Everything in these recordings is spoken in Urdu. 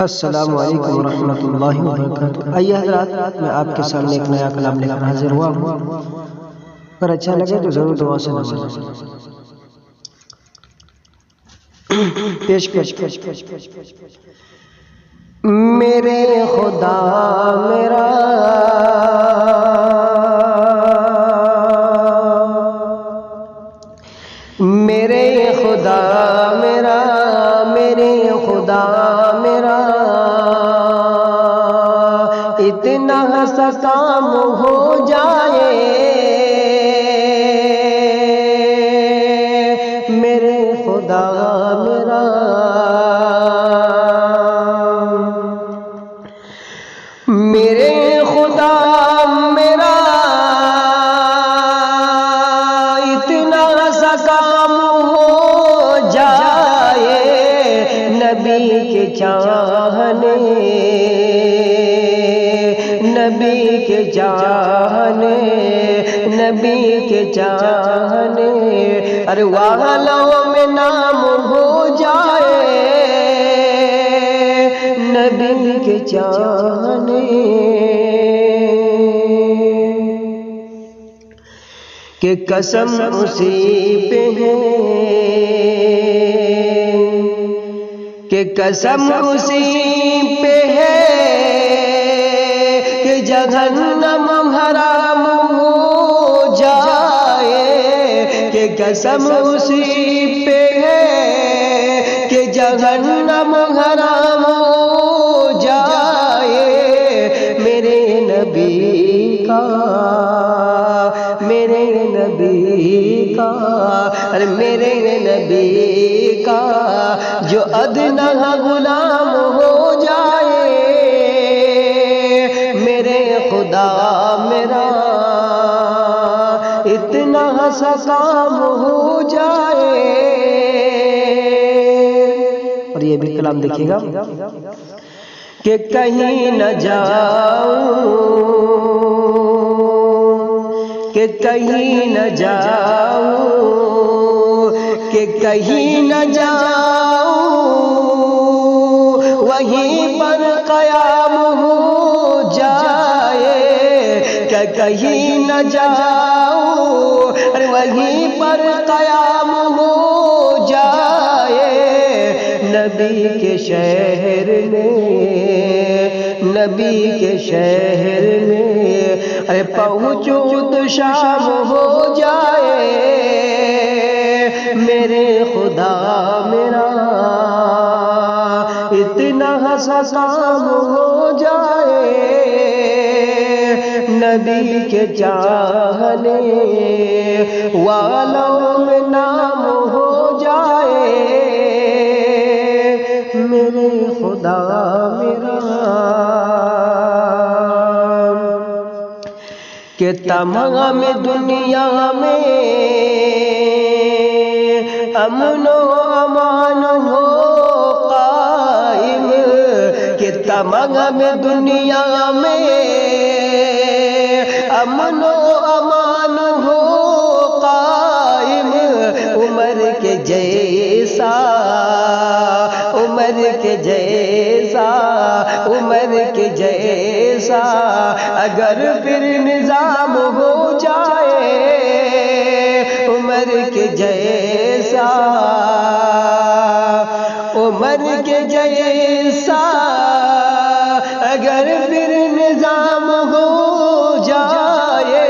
السلام علیکم ورحمۃ اللہ وبرکاتہ۔ آئیے حضرات، میں آپ کے سامنے ایک نیا کلام لے کر حاضر ہوا ہوں، پر اچھا لگے تو ضرور دعا سے نوازنا۔ پیشکش میرے خدا میرا میرے خدا میرا میرے خدا میرا اتنا سا کام ہو جائے میرے خدا میرا میرے خدا میرا اتنا سا کام ہو جائے نبی کے چاہنے نبی کے چاہنے نبی کے چاہنے ارے والوں میں نام ہو جائے نبی کے چاہنے کہ قسم اسی پہ ہے کہ قسم اسی پہ ہے کہ جہنم حرام ہو جائے کہ قسم اسی پہ ہے کہ جہنم حرام ہو جائے میرے نبی کا میرے نبی کا ارے میرے نبی کا جو ادنا غلام ہو جائے میرے خدا میرا اتنا سا کام ہو جائے۔ اور یہ بھی کلام دیکھیے گا کہ کہیں نہ جاؤں کہ کہیں نہ جاؤں کہ کہیں نہ جاؤں وہیں پر قیام ہو جائے کہ کہیں نہ جاؤں وہیں پر قیام ہو جائے نبی کے شہر میں نبی کے شہر میں ارے پہنچوں تو شام ہو جائے میرے خدا میرا اتنا سا کام ہو جائے نبی کے چاہنے والوں میں نام ہو جائے میرے خدا میرا کہ تمام دنیا میں امن و امان ہو قائم کہ تمام دنیا میں امن و امان ہو قائم عمر کے جیسا عمر کے جیسا عمر کے جیسا اگر پھر نظام ہو جائے عمر کے جیسا عمر کے جیسا اگر پھر نظام ہو جائے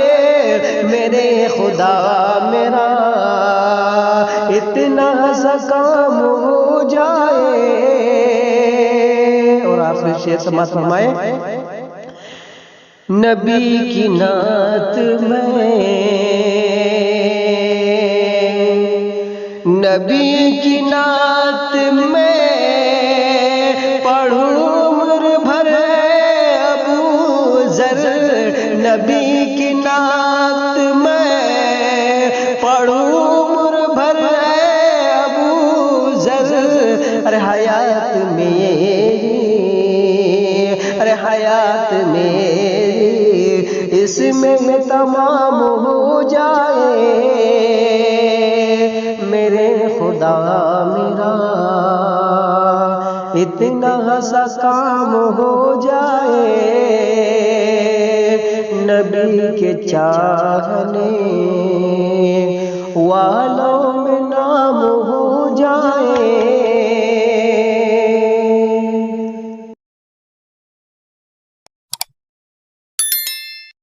میرے خدا میرا اتنا سا کام ہو جائے۔ اور آپ نے شعر سماعت فرمائے نبی کی نعت میں نبی کی نعت میں پڑھوں عمر بھر ابو ذر نبی کی نعت میں پڑھوں عمر بھر ابو ذر ارے حیات میری ارے حیات میری اس میں تمام ہو جائے میرے خدا میرا اتنا سا کام ہو جائے نبی کے چاہنے والوں میں